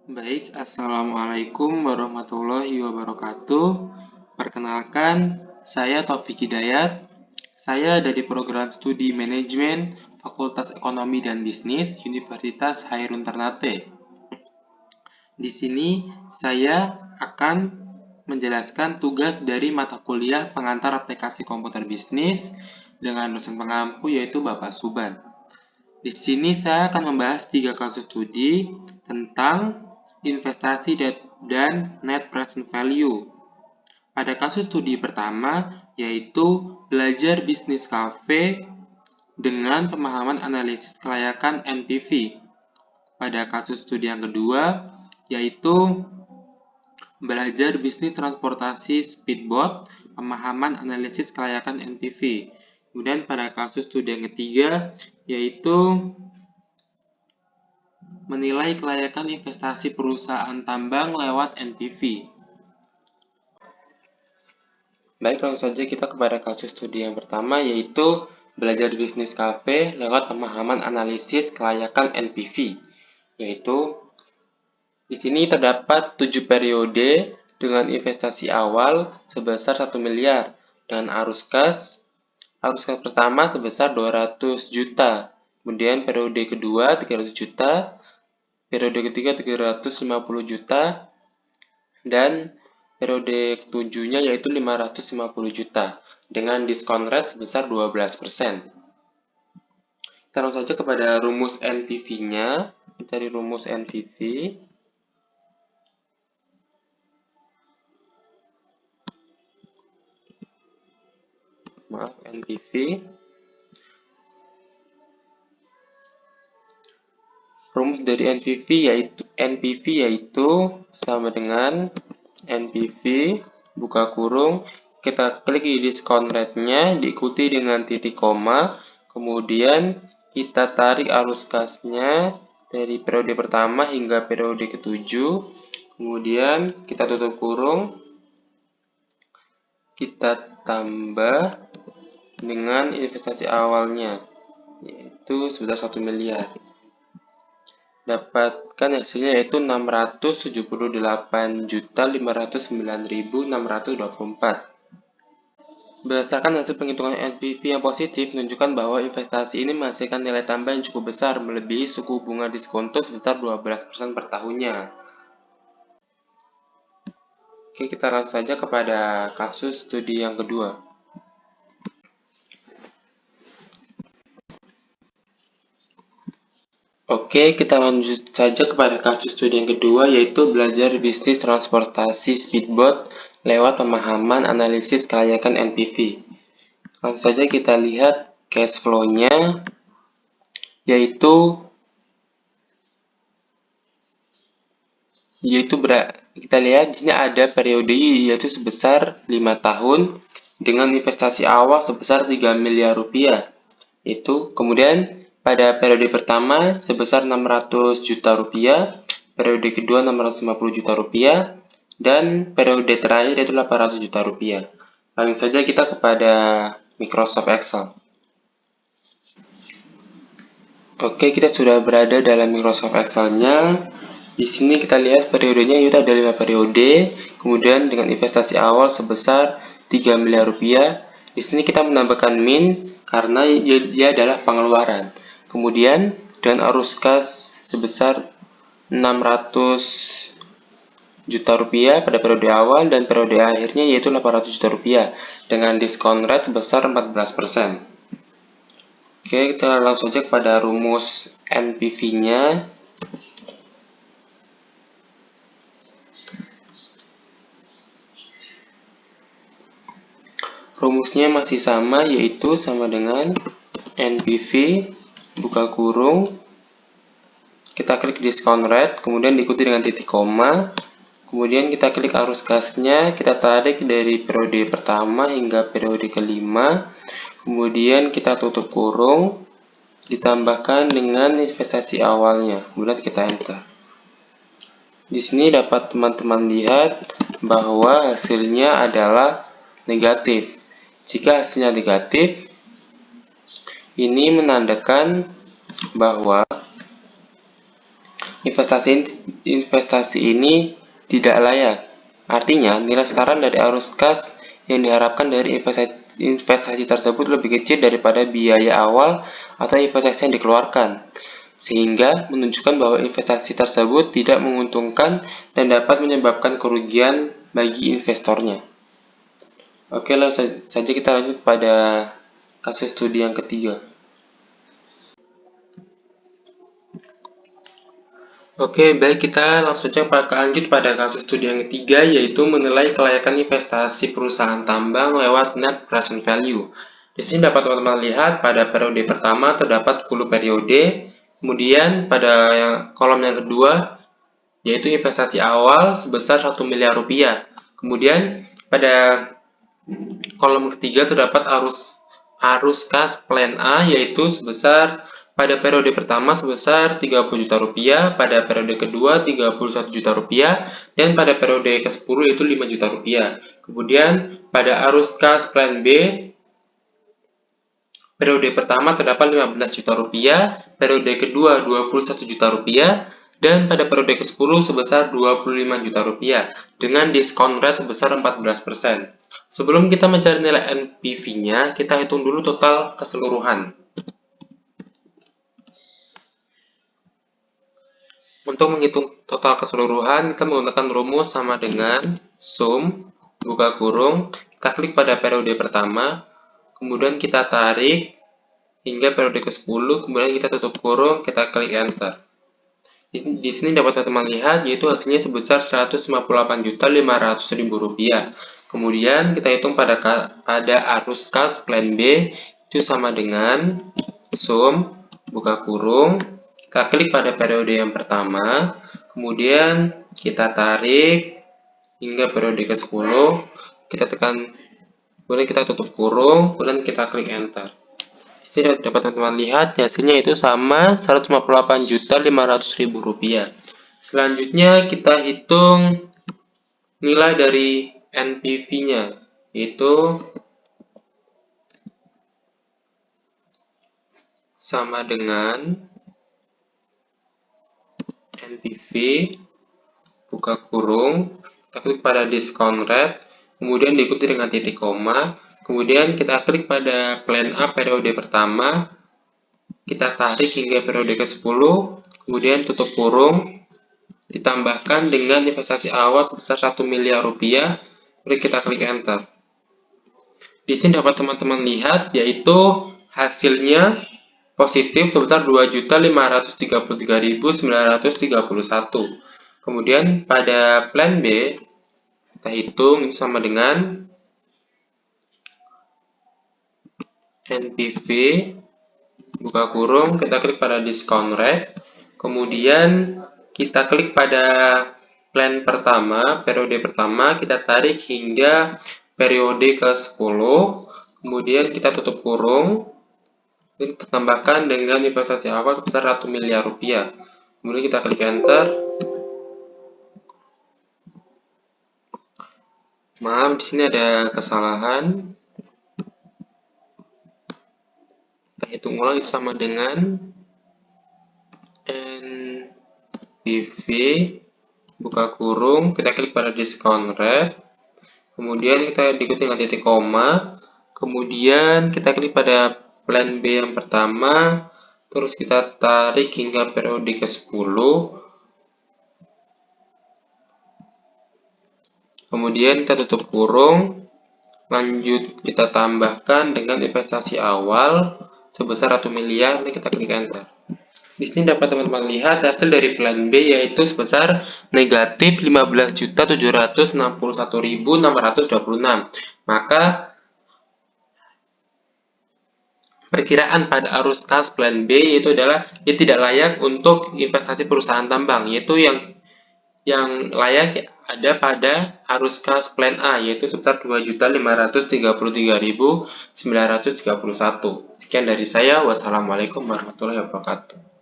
Baik, Assalamualaikum warahmatullahi wabarakatuh. Perkenalkan, saya Taufik Hidayat. Saya dari program studi manajemen Fakultas Ekonomi dan Bisnis Universitas Hairun Ternate. Di sini saya akan menjelaskan tugas dari mata kuliah pengantar aplikasi komputer bisnis dengan dosen pengampu yaitu Bapak Suban. Di sini saya akan membahas 3 kasus studi tentang investasi dan net present value. Pada kasus studi pertama, yaitu belajar bisnis cafe dengan pemahaman analisis kelayakan NPV. Pada kasus studi yang kedua, yaitu belajar bisnis transportasi speedboat, pemahaman analisis kelayakan NPV. Kemudian pada kasus studi yang ketiga, yaitu menilai kelayakan investasi perusahaan tambang lewat NPV. Baik, langsung saja kita kepada kasus studi yang pertama, yaitu belajar bisnis cafe lewat pemahaman analisis kelayakan NPV. Yaitu, di sini terdapat 7 periode dengan investasi awal sebesar 1 miliar dan arus kas pertama sebesar 200 juta. Kemudian periode kedua 300 juta, periode ketiga 350 juta, dan periode ketujuhnya yaitu 550 juta dengan diskon rate sebesar 12%. Kita langsung saja kepada rumus NPV-nya. Cari rumus NPV. NPV. Rumus dari NPV yaitu sama dengan NPV buka kurung, kita klik di diskon rate-nya diikuti dengan titik koma, kemudian kita tarik arus kasnya dari periode pertama hingga periode ketujuh, kemudian kita tutup kurung, kita tambah dengan investasi awalnya yaitu sebesar 1 miliar. Dapatkan hasilnya yaitu 678.509.624. Berdasarkan hasil penghitungan NPV yang positif menunjukkan bahwa investasi ini menghasilkan nilai tambah yang cukup besar melebihi suku bunga diskonto sebesar 12% per tahunnya. Oke, kita langsung saja kepada kasus studi yang kedua. Oke, kita lanjut saja kepada kasus studi yang kedua, yaitu belajar bisnis transportasi speedboat lewat pemahaman analisis kelayakan NPV. Langsung saja kita lihat cash flow-nya, yaitu kita lihat di sini ada periode yaitu sebesar 5 tahun dengan investasi awal sebesar 3 miliar rupiah. Kemudian pada periode pertama sebesar 600 juta rupiah, periode kedua 650 juta rupiah, dan periode terakhir yaitu 800 juta rupiah. Langsung saja kita kepada Microsoft Excel. Oke, kita sudah berada dalam Microsoft Excel-nya. Di sini kita lihat periodenya yaitu ada 5 periode, kemudian dengan investasi awal sebesar 3 miliar rupiah. Di sini kita menambahkan min karena dia adalah pengeluaran. Kemudian dengan arus kas sebesar 600 juta rupiah pada periode awal dan periode akhirnya yaitu 800 juta rupiah dengan diskon rate sebesar 14%. Oke, kita langsung saja kepada rumus NPV-nya. Rumusnya masih sama, yaitu sama dengan NPV buka kurung, kita klik diskon rate, kemudian diikuti dengan titik koma, kemudian kita klik arus kasnya, kita tarik dari periode pertama hingga periode kelima, kemudian kita tutup kurung, ditambahkan dengan investasi awalnya, kemudian kita enter. Di sini dapat teman-teman lihat bahwa hasilnya adalah negatif. Jika hasilnya negatif, ini menandakan bahwa investasi ini tidak layak. Artinya, nilai sekarang dari arus kas yang diharapkan dari investasi tersebut lebih kecil daripada biaya awal atau investasi yang dikeluarkan, sehingga menunjukkan bahwa investasi tersebut tidak menguntungkan dan dapat menyebabkan kerugian bagi investornya. Oke, langsung saja kita lanjut pada kasus studi yang ketiga. Oke, baik, kita langsung saja lanjut pada kasus studi yang ketiga, yaitu menilai kelayakan investasi perusahaan tambang lewat net present value. Di sini dapat teman-teman lihat pada periode pertama terdapat 10 periode, kemudian pada kolom yang kedua yaitu investasi awal sebesar 1 miliar rupiah. Kemudian pada kolom ketiga terdapat arus kas plan A yaitu sebesar pada periode pertama sebesar 30 juta rupiah, pada periode kedua 31 juta rupiah, dan pada periode ke-10 yaitu 5 juta rupiah. Kemudian pada arus kas plan B, periode pertama terdapat 15 juta rupiah, periode kedua 21 juta rupiah, dan pada periode ke-10 sebesar 25 juta rupiah, dengan diskon rate sebesar 14%. Sebelum kita mencari nilai NPV-nya, kita hitung dulu total keseluruhan. Untuk menghitung total keseluruhan, kita menggunakan rumus sama dengan sum, buka kurung, kita klik pada periode pertama, kemudian kita tarik hingga periode ke-10, kemudian kita tutup kurung, kita klik enter. Di sini dapat teman-teman lihat, yaitu hasilnya sebesar Rp158.500.000. Kemudian kita hitung pada arus kas plan B, itu sama dengan sum, buka kurung, kita klik pada periode yang pertama, kemudian kita tarik hingga periode ke-10, kita tekan, kemudian kita tutup kurung, kemudian kita klik enter. Di sini dapat teman-teman lihat hasilnya itu sama Rp158.500.000. Selanjutnya kita hitung nilai dari NPV-nya, yaitu sama dengan NPV, buka kurung, kita klik pada discount rate, kemudian diikuti dengan titik koma, kemudian kita klik pada plan A periode pertama, kita tarik hingga periode ke-10, kemudian tutup kurung, ditambahkan dengan investasi awal sebesar 1 miliar rupiah, kemudian kita klik enter. Di sini dapat teman-teman lihat, yaitu hasilnya positif sebesar Rp2.533.931. Kemudian pada plan B, kita hitung sama dengan NPV, buka kurung, kita klik pada discount rate, kemudian kita klik pada plan pertama, periode pertama, kita tarik hingga periode ke-10, kemudian kita tutup kurung, ini ditambahkan dengan investasi awal sebesar 1 miliar rupiah. Kemudian kita klik enter. Maaf, di sini ada kesalahan. Kita hitung ulang, itu sama dengan NPV, buka kurung, kita klik pada discount rate, kemudian kita diikuti dengan titik koma, kemudian kita klik pada plan B yang pertama, terus kita tarik hingga periode ke-10, kemudian kita tutup kurung, lanjut kita tambahkan dengan investasi awal sebesar 1 miliar, ini kita klik enter. Di sini dapat teman-teman lihat hasil dari plan B yaitu sebesar negatif 15.761.626. Maka perkiraan pada arus kas plan B yaitu adalah dia tidak layak untuk investasi perusahaan tambang, yaitu yang layak ada pada arus kas plan A yaitu sebesar Rp2.533.931. Sekian dari saya. Wassalamualaikum warahmatullahi wabarakatuh.